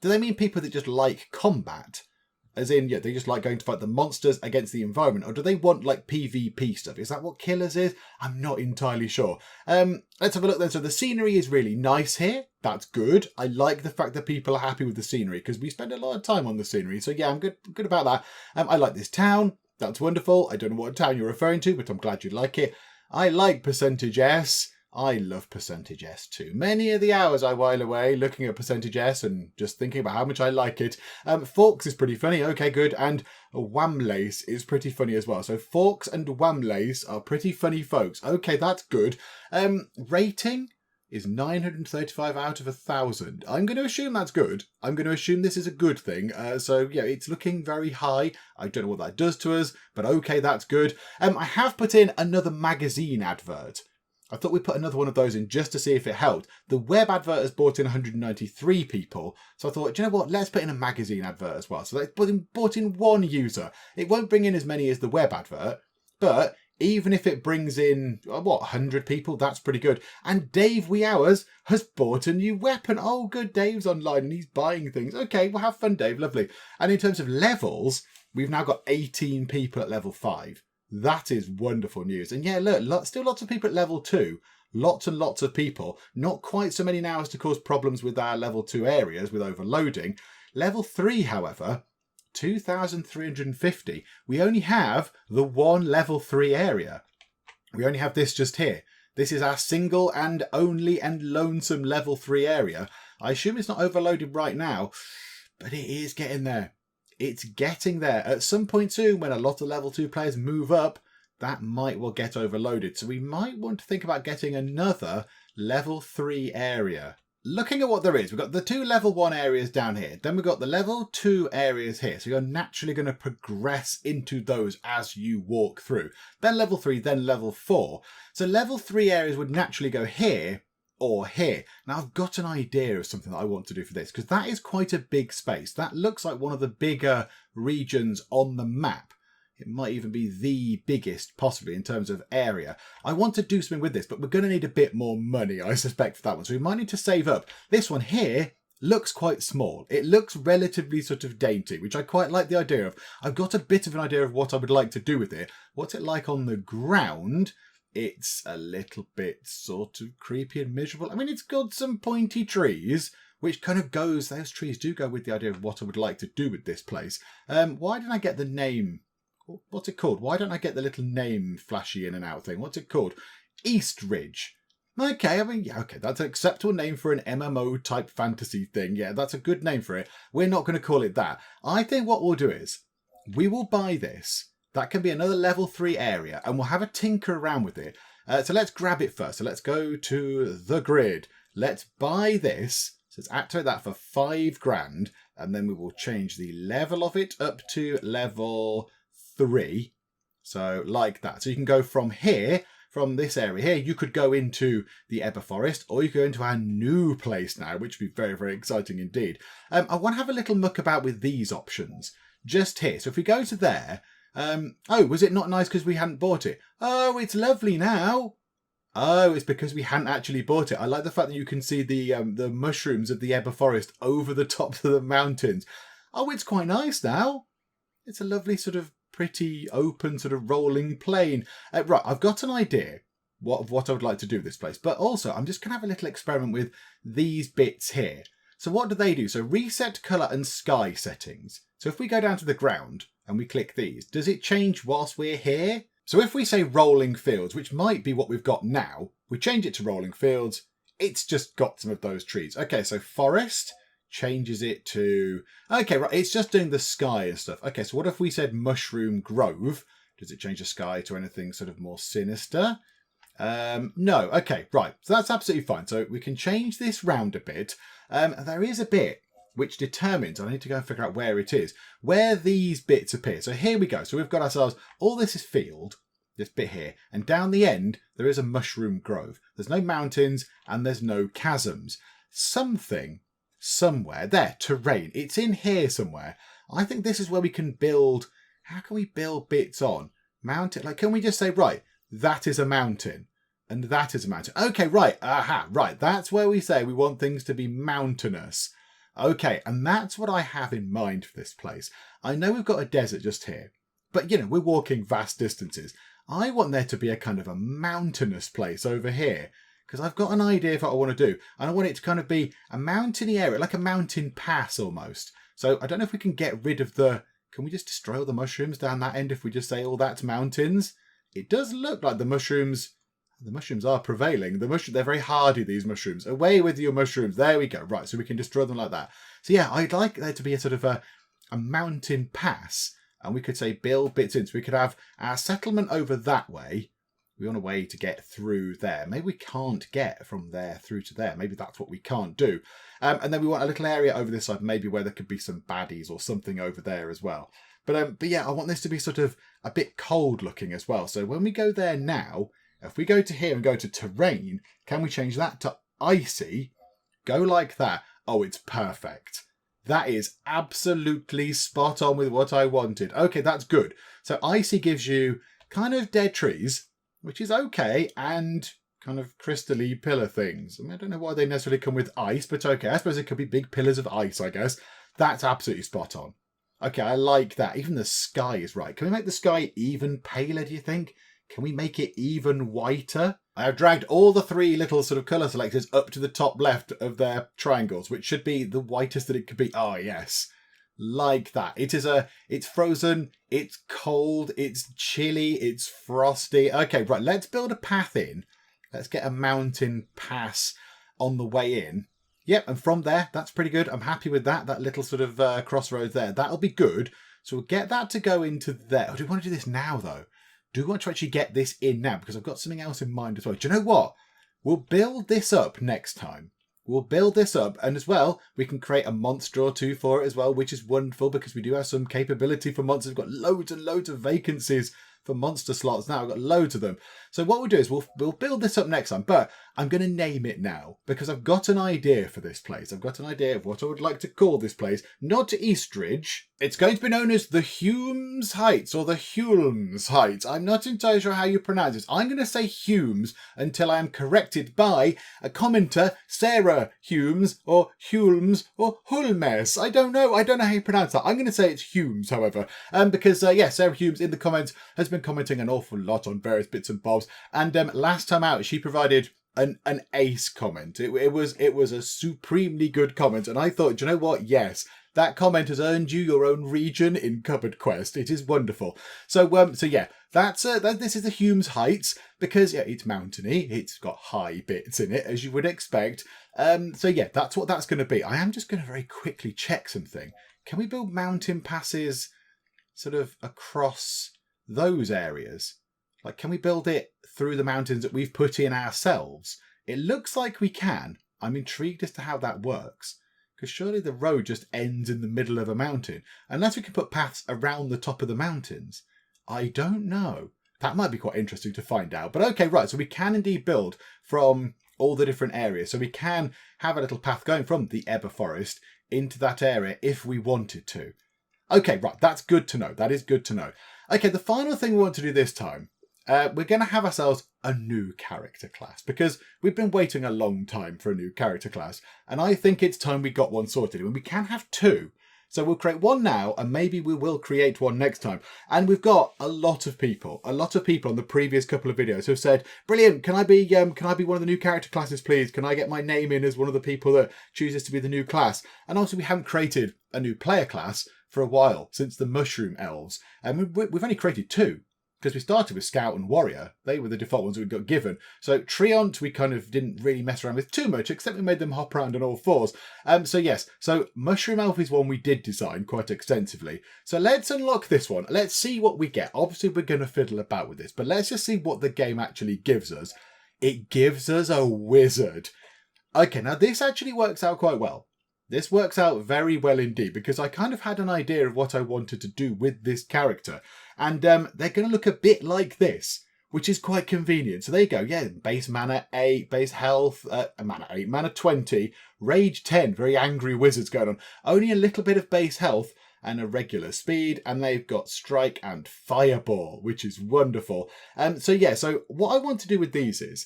S1: do they mean people that just like combat? As in, yeah, they just like going to fight the monsters against the environment? Or do they want, like, PvP stuff? Is that what Killers is? I'm not entirely sure. Let's have a look then. So the scenery is really nice here. That's good. I like the fact that people are happy with the scenery because we spend a lot of time on the scenery. So yeah, I'm good about that. I like this town. That's wonderful. I don't know what town you're referring to, but I'm glad you like it. I like Percentage S. I love Percentage S too. Many of the hours I while away looking at Percentage S and just thinking about how much I like it. Forks is pretty funny. Okay, good. And Whamlace is pretty funny as well. So Forks and Whamlace are pretty funny folks. Okay, that's good. Rating is 935 out of 1,000. I'm going to assume that's good. I'm going to assume this is a good thing. So yeah, it's looking very high. I don't know what that does to us, but okay, that's good. I have put in another magazine advert. I thought we'd put another one of those in just to see if it helped. The web advert has brought in 193 people. So I thought, do you know what? Let's put in a magazine advert as well. So they brought in one user. It won't bring in as many as the web advert, but even if it brings in, 100 people, that's pretty good. And Dave Wee Hours has bought a new weapon. Oh, good, Dave's online and he's buying things. Okay, well, have fun, Dave. Lovely. And in terms of levels, we've now got 18 people at level 5. That is wonderful news. And yeah, look, still lots of people at level 2. Lots and lots of people. Not quite so many now as to cause problems with our level 2 areas with overloading. Level 3, however, 2,350. We only have the one level 3 area. We only have this just here. This is our single and only and lonesome level 3 area. I assume it's not overloaded right now, but it is getting there. It's getting there. At some point soon, when a lot of level 2 players move up, that might well get overloaded. So we might want to think about getting another level 3 area. Looking at what there is, we've got the 2 level 1 areas down here. Then we've got the level 2 areas here. So you're naturally going to progress into those as you walk through. Then level 3, then level 4. So level 3 areas would naturally go here or here. Now I've got an idea of something that I want to do for this because that is quite a big space. That looks like one of the bigger regions on the map. It might even be the biggest possibly in terms of area. I want to do something with this, but we're going to need a bit more money, I suspect, for that one. So we might need to save up. This one here looks quite small. It looks relatively sort of dainty, which I quite like the idea of. I've got a bit of an idea of what I would like to do with it. What's it like on the ground? It's a little bit sort of creepy and miserable. I mean, it's got some pointy trees, which kind of goes, those trees do go with the idea of what I would like to do with this place. Why didn't I get the name? What's it called? Why don't I get the little name flashy in and out thing? What's it called? East Ridge. Okay, I mean, yeah, okay, that's an acceptable name for an MMO type fantasy thing. Yeah, that's a good name for it. We're not going to call it that. I think what we'll do is, we will buy this. That can be another level 3 area, and we'll have a tinker around with it. So let's grab it first. So let's go to the grid. Let's buy this. So let's activate that for 5 grand, and then we will change the level of it up to level 3. So like that. So you can go from here, from this area here, you could go into the Ebba Forest, or you could go into our new place now, which would be very, very exciting indeed. I want to have a little muck about with these options just here. So if we go to there, oh, was it not nice because we hadn't bought it? Oh, it's lovely now. Oh, it's because we hadn't actually bought it. I like the fact that you can see the mushrooms of the Ebba Forest over the tops of the mountains. Oh, it's quite nice now. It's a lovely sort of pretty open sort of rolling plain. Right, I've got an idea of what I would like to do with this place. But also, I'm just going to have a little experiment with these bits here. So what do they do? So reset colour and sky settings. So if we go down to the ground and we click these, does it change whilst we're here? So if we say rolling fields, which might be what we've got now, we change it to rolling fields, it's just got some of those trees. Okay, so forest changes it to... Okay, right, it's just doing the sky and stuff. Okay, so what if we said mushroom grove? Does it change the sky to anything sort of more sinister? No, okay, right. So that's absolutely fine. So we can change this round a bit. There is a bit which determines, I need to go and figure out where it is, where these bits appear. So here we go. So we've got ourselves, all this is field, this bit here, and down the end, there is a mushroom grove. There's no mountains and there's no chasms. Something, somewhere, there, terrain, it's in here somewhere. I think this is where we can build, how can we build bits on? Mountain, like, can we just say, right, that is a mountain. And that is a mountain. Okay, right, aha, right. That's where we say we want things to be mountainous. Okay, and that's what I have in mind for this place. I know we've got a desert just here, but you know, we're walking vast distances. I want there to be a kind of a mountainous place over here, because I've got an idea of what I want to do. And I want it to kind of be a mountainy area, like a mountain pass almost. So I don't know if we can get rid of the... Can we just destroy all the mushrooms down that end if we just say all that's mountains? It does look like the mushrooms are prevailing. They're very hardy, these mushrooms. Away with your mushrooms. There we go. Right, so we can destroy them like that. So yeah, I'd like there to be a sort of a mountain pass. And we could say build bits in. So we could have our settlement over that way. We want a way to get through there. Maybe we can't get from there through to there. Maybe that's what we can't do. And then we want a little area over this side, maybe where there could be some baddies or something over there as well. But yeah, I want this to be sort of a bit cold looking as well. So when we go there now, if we go to here and go to terrain, can we change that to icy? Go like that. Oh, it's perfect. That is absolutely spot on with what I wanted. Okay, that's good. So icy gives you kind of dead trees, which is okay, and kind of crystal-y pillar things. I mean, I don't know why they necessarily come with ice, but okay. I suppose it could be big pillars of ice, I guess. That's absolutely spot on. Okay, I like that. Even the sky is right. Can we make the sky even paler, do you think? Can we make it even whiter? I have dragged all the three little sort of colour selectors up to the top left of their triangles, which should be the whitest that it could be. Oh, yes. Like that. It's frozen, it's cold, it's chilly, it's frosty. Okay, right, let's build a path in. Let's get a mountain pass on the way in. Yep, and from there, that's pretty good. I'm happy with that. That little sort of crossroads there. That'll be good. So we'll get that to go into there. Oh, do we want to do this now, though? Do we want to actually get this in now? Because I've got something else in mind as well. Do you know what? We'll build this up next time. We'll build this up, and as well, we can create a monster or two for it as well, which is wonderful because we do have some capability for monsters. We've got loads and loads of vacancies for monster slots now. I've got loads of them. So what we'll do is we'll build this up next time, but I'm going to name it now because I've got an idea for this place. I've got an idea of what I would like to call this place. Not Eastridge. It's going to be known as the Humes Heights or the Hulmes Heights. I'm not entirely sure how you pronounce this. I'm going to say Humes until I am corrected by a commenter, Sarah Humes or Hulmes or Hulmes. I don't know how you pronounce that. I'm going to say it's Humes, however, because yeah, Sarah Humes in the comments has been commenting an awful lot on various bits and bobs. And last time out, she provided an ace comment. It was a supremely good comment, and I thought, do you know what? Yes, that comment has earned you your own region in Cupboard Quest. It is wonderful. So yeah, this is the Humes Heights because yeah, it's mountainy. It's got high bits in it, as you would expect. So yeah, that's what that's going to be. I am just going to very quickly check something. Can we build mountain passes sort of across those areas? Like, can we build it through the mountains that we've put in ourselves? It looks like we can. I'm intrigued as to how that works. Because surely the road just ends in the middle of a mountain. Unless we can put paths around the top of the mountains. I don't know. That might be quite interesting to find out. But okay, right. So we can indeed build from all the different areas. So we can have a little path going from the Ebba Forest into that area if we wanted to. Okay, right. That's good to know. That is good to know. Okay, the final thing we want to do this time. We're going to have ourselves a new character class because we've been waiting a long time for a new character class, and I think it's time we got one sorted. And we can have two, so we'll create one now, and maybe we will create one next time. And we've got a lot of people on the previous couple of videos who have said, "Brilliant! Can I be one of the new character classes, please? Can I get my name in as one of the people that chooses to be the new class?" And also, we haven't created a new player class for a while since the Mushroom Elves, and we've only created two. Because we started with Scout and Warrior. They were the default ones we got given. So Treant we kind of didn't really mess around with too much, except we made them hop around on all fours. So yes, so Mushroom Elf is one we did design quite extensively. So let's unlock this one. Let's see what we get. Obviously we're going to fiddle about with this, but let's just see what the game actually gives us. It gives us a wizard. Okay, now this actually works out quite well. This works out very well indeed, because I kind of had an idea of what I wanted to do with this character. And they're going to look a bit like this, which is quite convenient. So there you go. Yeah, base mana 8, base health, mana 8, mana 20, rage 10. Very angry wizards going on. Only a little bit of base health and a regular speed. And they've got strike and fireball, which is wonderful. So yeah, so what I want to do with these is,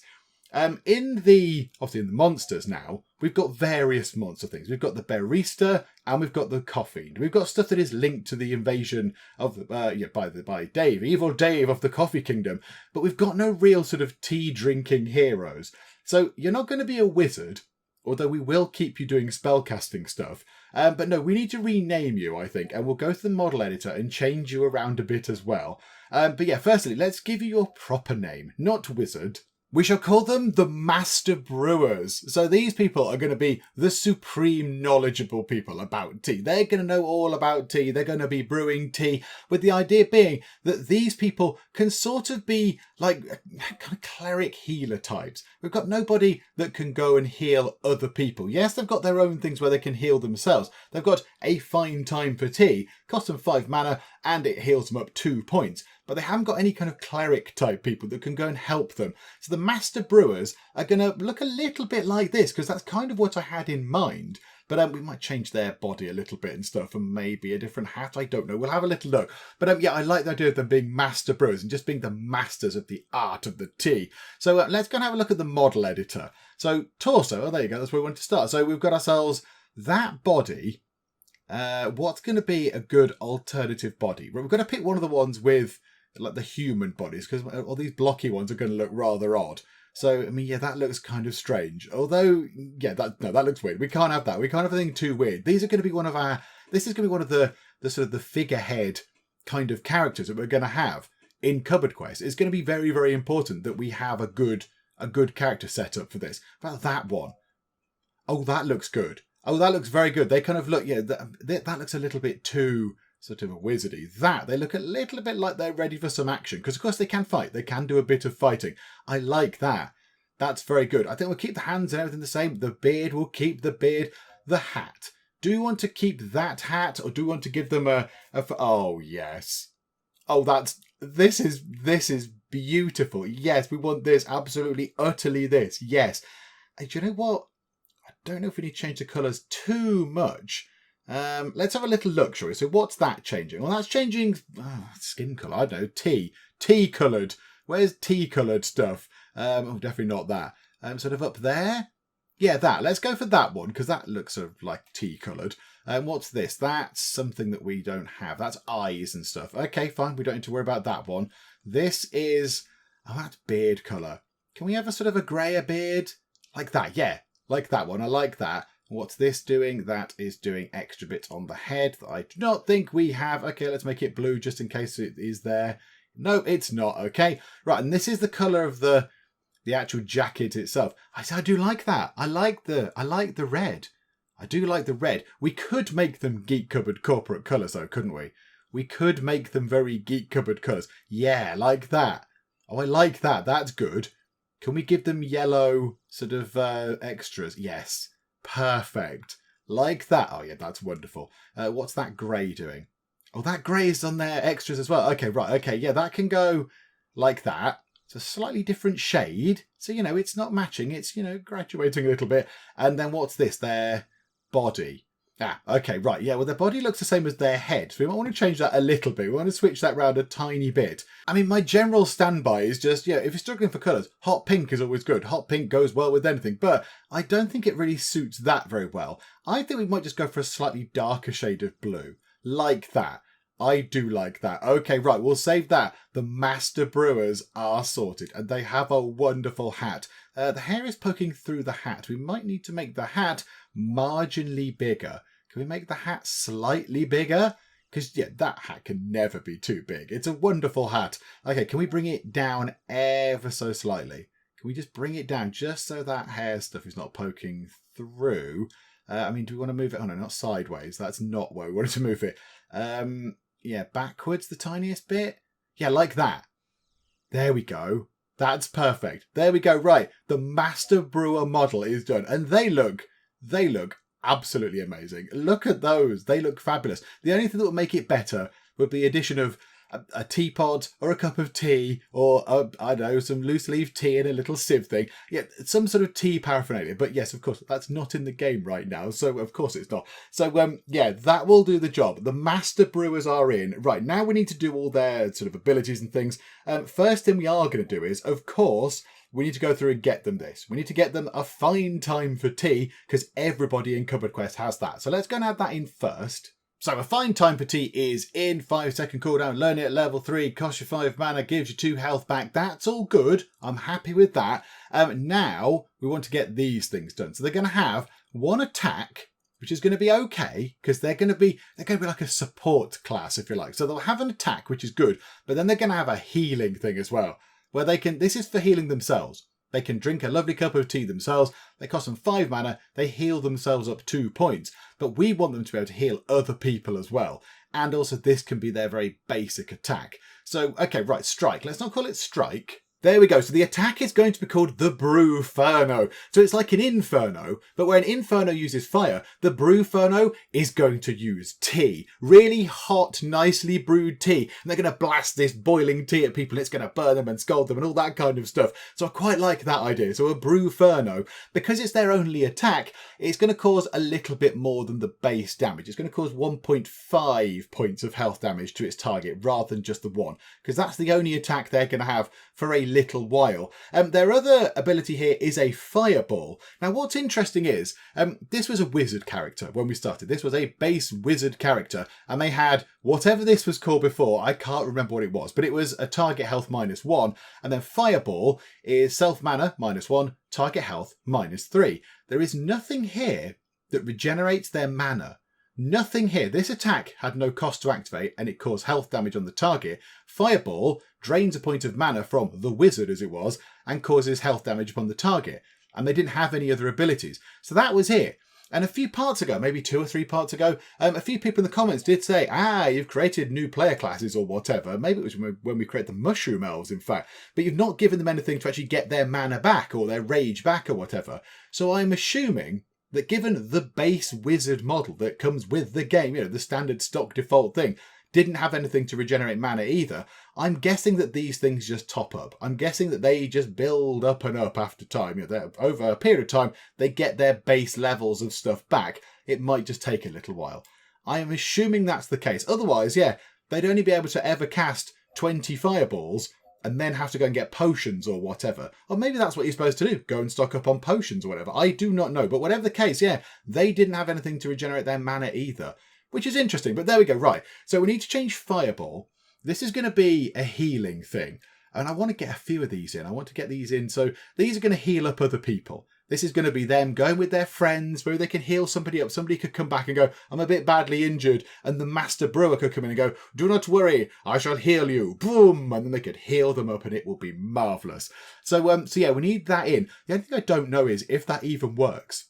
S1: Obviously in the monsters now, we've got various monster things. We've got the barista and we've got the coffee. We've got stuff that is linked to the invasion of by Dave, evil Dave of the Coffee Kingdom. But we've got no real sort of tea drinking heroes. So you're not going to be a wizard, although we will keep you doing spellcasting stuff. But no, we need to rename you, I think, and we'll go to the model editor and change you around a bit as well. But yeah, firstly, let's give you your proper name, not wizard. We shall call them the Master Brewers. So these people are going to be the supreme knowledgeable people about tea. They're going to know all about tea. They're going to be brewing tea, with the idea being that these people can sort of be like kind of cleric healer types. We've got nobody that can go and heal other people. Yes, they've got their own things where they can heal themselves. They've got a fine time for tea, costs them 5 mana, and it heals them up 2 points. But they haven't got any kind of cleric type people that can go and help them. So the Master Brewers are going to look a little bit like this, because that's kind of what I had in mind. But we might change their body a little bit and stuff, and maybe a different hat. I don't know. We'll have a little look. But yeah, I like the idea of them being Master Brewers and just being the masters of the art of the tea. So let's go and have a look at the model editor. So torso, there you go. That's where we want to start. So we've got ourselves that body. What's going to be a good alternative body? We're going to pick one of the ones with like the human bodies, because all these blocky ones are going to look rather odd. So, I mean, yeah, that looks kind of strange. Although, yeah, that looks weird. We can't have that. We can't have anything too weird. These are going to be this is going to be one of the sort of the figurehead kind of characters that we're going to have in Cupboard Quest. It's going to be very, very important that we have a good character set up for this. About that one. Oh, that looks good. Oh, that looks very good. They kind of look, yeah, that looks a little bit too sort of a wizardy. They look a little bit like they're ready for some action, because of course they can fight. They can do a bit of fighting. I like that. That's very good. I think we'll keep the hands and everything the same. The beard, we'll keep the beard. The hat. Do you want to keep that hat, or do you want to give them oh yes. Oh, this is beautiful. Yes, we want this, absolutely, utterly this. Yes. And do you know what? I don't know if we need to change the colours too much. Let's have a little look, shall we? So what's that changing? Well, that's changing skin colour. I don't know. Tea coloured. Where's tea coloured stuff? Definitely not that. Sort of up there. Yeah, that. Let's go for that one, because that looks sort of like tea coloured. What's this? That's something that we don't have. That's eyes and stuff. Okay, fine. We don't need to worry about that one. This is that's beard colour. Can we have a sort of a greyer beard like that? Yeah, like that one. I like that. What's this doing? That is doing extra bits on the head that I do not think we have. Okay, let's make it blue just in case it is there. No, it's not. Okay, right, and this is the colour of the actual jacket itself. I do like that. I like the red. I do like the red. We could make them Geek Cupboard corporate colours though, couldn't we? We could make them very Geek Cupboard colours. Yeah, like that. Oh, I like that. That's good. Can we give them yellow sort of extras? Yes. Perfect. Like that. Oh yeah, that's wonderful. What's that grey doing? Oh, that grey is on their extras as well. Okay, right. Okay, yeah, that can go like that. It's a slightly different shade. So, you know, it's not matching. It's, you know, graduating a little bit. And then what's this? Their body. Okay, right. Yeah, well, their body looks the same as their head. So we might want to change that a little bit. We want to switch that around a tiny bit. I mean, my general standby is just, yeah, if you're struggling for colours, hot pink is always good. Hot pink goes well with anything. But I don't think it really suits that very well. I think we might just go for a slightly darker shade of blue. Like that. I do like that. Okay, right, we'll save that. The Master Brewers are sorted, and they have a wonderful hat. The hair is poking through the hat. We might need to make the hat marginally bigger. Can we make the hat slightly bigger? Because, yeah, that hat can never be too big. It's a wonderful hat. Okay, can we bring it down ever so slightly? Can we just bring it down just so that hair stuff is not poking through? I mean, do we want to move it? Oh, no, not sideways. That's not where we wanted to move it. Yeah, backwards the tiniest bit. Yeah, like that. There we go. That's perfect. There we go. Right. The Master Brewer model is done. And they look absolutely amazing. Look at those. They look fabulous. The only thing that would make it better would be the addition of a teapot or a cup of tea or, I don't know, some loose leaf tea and a little sieve thing. Yeah, some sort of tea paraphernalia. But yes, of course, that's not in the game right now. So, of course, it's not. So, yeah, that will do the job. The Master Brewers are in. Right, now we need to do all their sort of abilities and things. First thing we are going to do is, of course, we need to go through and get them this. We need to get them a fine time for tea, because everybody in Cupboard Quest has that. So let's go and add that in first. So a fine time for tea is in, 5-second cooldown, learn it at level 3, costs you 5 mana, gives you 2 health back. That's all good. I'm happy with that. Now we want to get these things done. So they're going to have one attack, which is going to be okay, because they're going to be like a support class, if you like. So they'll have an attack, which is good, but then they're going to have a healing thing as well, where they can, this is for healing themselves. They can drink a lovely cup of tea themselves. They cost them 5 mana. They heal themselves up 2 points. But we want them to be able to heal other people as well. And also this can be their very basic attack. So, okay, right, strike. Let's not call it strike. There we go. So the attack is going to be called the Brew Firm. So it's like an Inferno, but where an Inferno uses fire, the Brew Firm is going to use tea. Really hot, nicely brewed tea. And they're going to blast this boiling tea at people. It's going to burn them and scald them and all that kind of stuff. So I quite like that idea. So a Brew Firm, because it's their only attack, it's going to cause a little bit more than the base damage. It's going to cause 1.5 points of health damage to its target rather than just the 1, because that's the only attack they're going to have for a little while. Their other ability here is a fireball. Now what's interesting is this was a wizard character when we started. This was a base wizard character, and they had whatever this was called before. I can't remember what it was, but it was a target health -1, and then fireball is self mana -1, target health -3. There is nothing here that regenerates their mana. Nothing here. This attack had no cost to activate and it caused health damage on the target. Fireball drains a point of mana from the wizard, as it was, and causes health damage upon the target. And they didn't have any other abilities. So that was it. And a few parts ago, maybe 2 or 3 parts ago, a few people in the comments did say, you've created new player classes or whatever. Maybe it was when we created the Mushroom Elves, in fact. But you've not given them anything to actually get their mana back or their rage back or whatever. So I'm assuming that given the base wizard model that comes with the game, the standard stock default thing, didn't have anything to regenerate mana either, I'm guessing that these things just top up. I'm guessing that they just build up and up after time. Over a period of time, they get their base levels of stuff back. It might just take a little while. I am assuming that's the case. Otherwise, they'd only be able to ever cast 20 fireballs and then have to go and get potions or whatever. Or maybe that's what you're supposed to do. Go and stock up on potions or whatever. I do not know. But whatever the case, they didn't have anything to regenerate their mana either, which is interesting. But there we go. Right. So we need to change fireball. This is going to be a healing thing. And I want to get a few of these in. I want to get these in. So these are going to heal up other people. This is going to be them going with their friends where they can heal somebody up. Somebody could come back and go, I'm a bit badly injured. And the master brewer could come in and go, do not worry, I shall heal you. Boom. And then they could heal them up and it will be marvellous. So we need that in. The only thing I don't know is if that even works.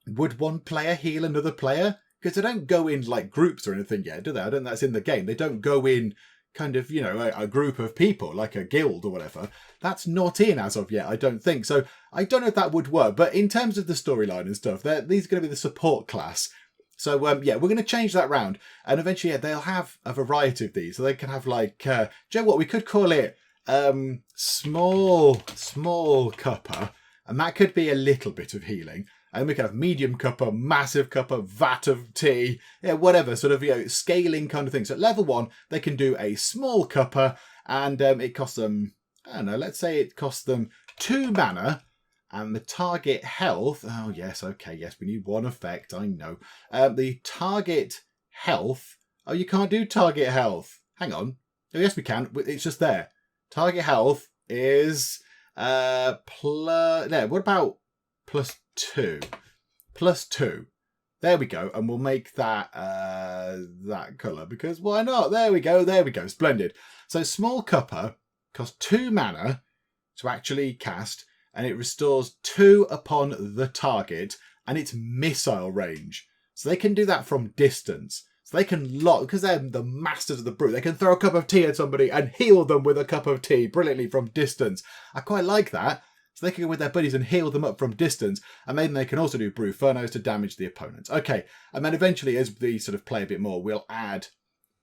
S1: Would one player heal another player? Because they don't go in like groups or anything yet, do they? I don't think that's in the game. They don't go in kind of, a group of people, like a guild or whatever. That's not in as of yet, I don't think. So I don't know if that would work. But in terms of the storyline and stuff, these are going to be the support class. So, we're going to change that round. And eventually, they'll have a variety of these. So they can have like, do you know what? We could call it small cuppa. And that could be a little bit of healing. And we can have medium cuppa, massive cuppa, vat of tea, whatever, sort of, scaling kind of thing. So at level 1, they can do a small cuppa, and it costs them, I don't know, let's say it costs them 2 mana, and the target health, oh yes, okay, yes, we need 1 effect, I know. The target health, oh, you can't do target health. Hang on. Oh, yes, we can. It's just there. Target health is, what about +2? +2. There we go. And we'll make that that colour, because why not? There we go. There we go. Splendid. So small cuppa costs 2 mana to actually cast, and it restores 2 upon the target, and it's missile range. So they can do that from distance. So they can because they're the masters of the brew. They can throw a cup of tea at somebody and heal them with a cup of tea brilliantly from distance. I quite like that. So they can go with their buddies and heal them up from distance. And then they can also do Brew Furnos to damage the opponents. Okay. And then eventually, as we sort of play a bit more, we'll add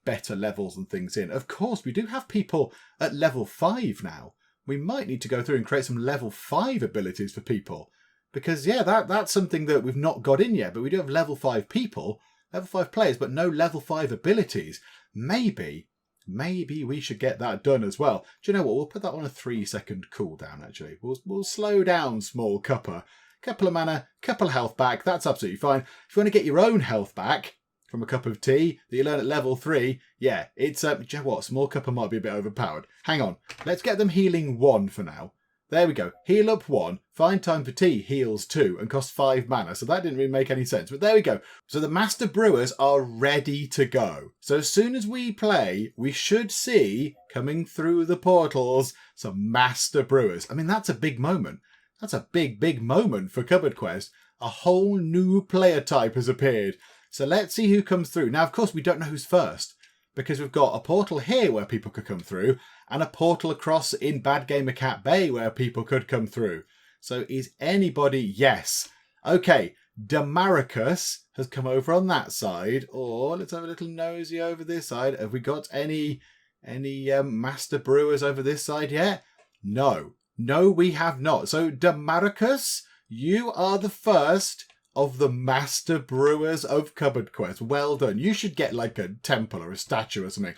S1: better levels and things in. Of course, we do have people at level 5 now. We might need to go through and create some level 5 abilities for people. Because, that's something that we've not got in yet. But we do have level 5 people, level 5 players, but no level 5 abilities. Maybe maybe we should get that done as well. Do you know what? We'll put that on a 3-second cooldown, actually. We'll slow down small Kappa. Couple of mana, couple of health back. That's absolutely fine. If you want to get your own health back from a cup of tea that you learn at level 3, yeah, it's, do you know what? Small Kappa might be a bit overpowered. Hang on. Let's get them healing 1 for now. There we go. Heal up 1. Find time for tea heals 2 and costs 5 mana. So that didn't really make any sense. But there we go. So the Master Brewers are ready to go. So as soon as we play, we should see coming through the portals some Master Brewers. I mean, that's a big moment. That's a big, big moment for Cupboard Quest. A whole new player type has appeared. So let's see who comes through. Now, of course, we don't know who's first, because we've got a portal here where people could come through and a portal across in Bad Gamer Cat Bay where people could come through. So is anybody? Yes. Okay, Damaricus has come over on that side. Or let's have a little nosy over this side. Have we got any Master Brewers over this side yet? No. No, we have not. So Damaricus, you are the first of the Master Brewers of Cupboard Quest. Well done. You should get like a temple or a statue or something.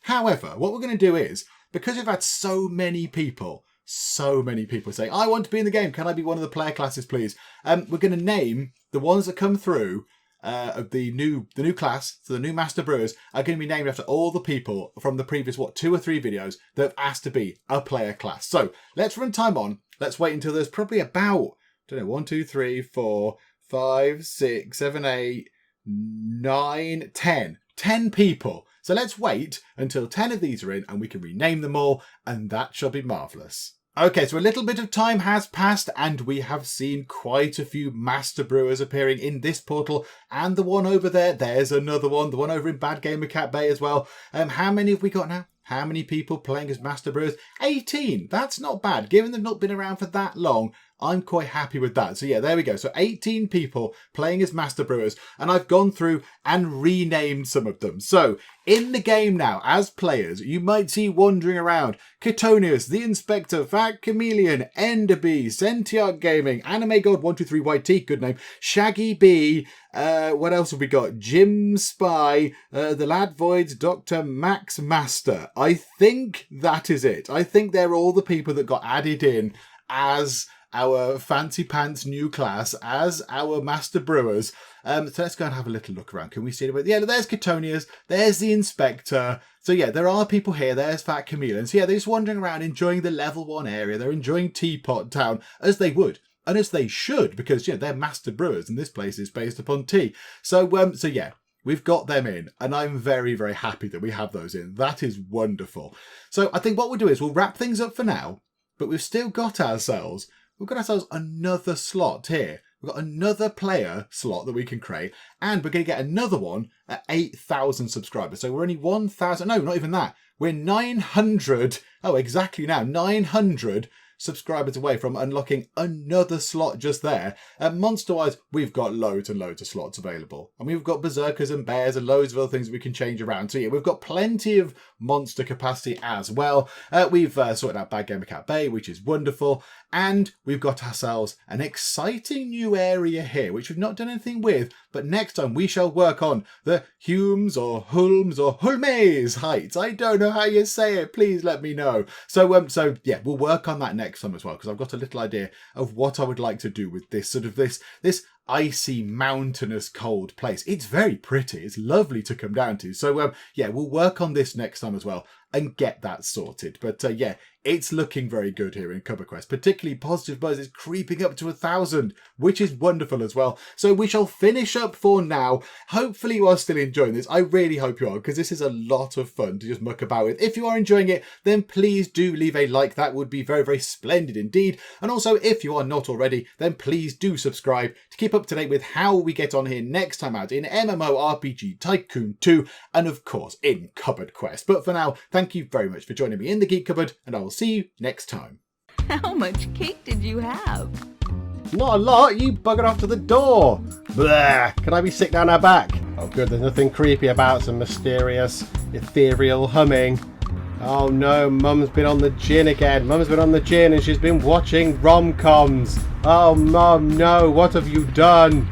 S1: However, what we're going to do is, because we've had so many people saying, I want to be in the game. Can I be one of the player classes, please? We're going to name the ones that come through of the new class, so the new Master Brewers, are going to be named after all the people from the previous, 2 or 3 videos that have asked to be a player class. So let's run time on. Let's wait until there's probably about, 1, 2, 3, 4, 5, 6, 7, 8, 9, 10. 10 people. So let's wait until 10 of these are in and we can rename them all, and that shall be marvellous. Okay, so a little bit of time has passed and we have seen quite a few Master Brewers appearing in this portal, and the one over there, there's another one, the one over in Bad Gamer Cat Bay as well. How many have we got now? How many people playing as Master Brewers? 18. That's not bad. Given they've not been around for that long, I'm quite happy with that. So yeah, there we go. So 18 people playing as Master Brewers, and I've gone through and renamed some of them. So in the game now, as players, you might see wandering around Ketonius, the Inspector, Fat Chameleon, Enderbee, Sentiart Gaming, Anime God 123 White Tea, good name, Shaggy B, what else have we got? Jim Spy, the Lad Voids, Dr. Max Master. I think that is it. I think they're all the people that got added in as our fancy pants new class, as our Master Brewers. So let's go and have a little look around. Can we see it? Yeah, there's Ketonius, there's the Inspector. So yeah, there are people here. There's Fat Chameleon. So yeah, they're just wandering around enjoying the level 1 area. They're enjoying Teapot Town, as they would. And as they should, because they're Master Brewers and this place is based upon tea. So yeah, we've got them in, and I'm very, very happy that we have those in. That is wonderful. So I think what we'll do is we'll wrap things up for now, but we've still got ourselves another slot here. We've got another player slot that we can create, and we're going to get another one at 8,000 subscribers. So we're only 1,000, no, not even that. We're 900, exactly now, 900 subscribers away from unlocking another slot just there. Monster-wise, we've got loads and loads of slots available. And we've got berserkers and bears and loads of other things that we can change around. So yeah, we've got plenty of monster capacity as well. We've sorted out Bad Gamer Cat Bay, which is wonderful. And we've got ourselves an exciting new area here, which we've not done anything with. But next time we shall work on the Humes or Hulmes or Hulmes heights. I don't know how you say it. Please let me know. So yeah, we'll work on that next time as well, because I've got a little idea of what I would like to do with this this icy, mountainous, cold place. It's very pretty. It's lovely to come down to. So yeah, we'll work on this next time as well and get that sorted. But yeah, it's looking very good here in Cupboard Quest. Particularly positive buzz is creeping up to 1,000, which is wonderful as well. So we shall finish up for now. Hopefully you are still enjoying this. I really hope you are, because this is a lot of fun to just muck about with. If you are enjoying it, then please do leave a like. That would be very, very splendid indeed. And also, if you are not already, then please do subscribe to keep up to date with how we get on here next time out in MMORPG Tycoon 2, and of course in Cupboard Quest. But for now, thank you very much for joining me in the Geek Cupboard, and I will see you next time.
S2: How much cake did you have?
S3: Not a lot. You buggered off to the door. Blah. Can I be sick down her back? Oh good, there's nothing creepy about some mysterious, ethereal humming. Oh no, Mum's been on the gin again. Mum's been on the gin and she's been watching rom-coms. Oh Mum, no, what have you done?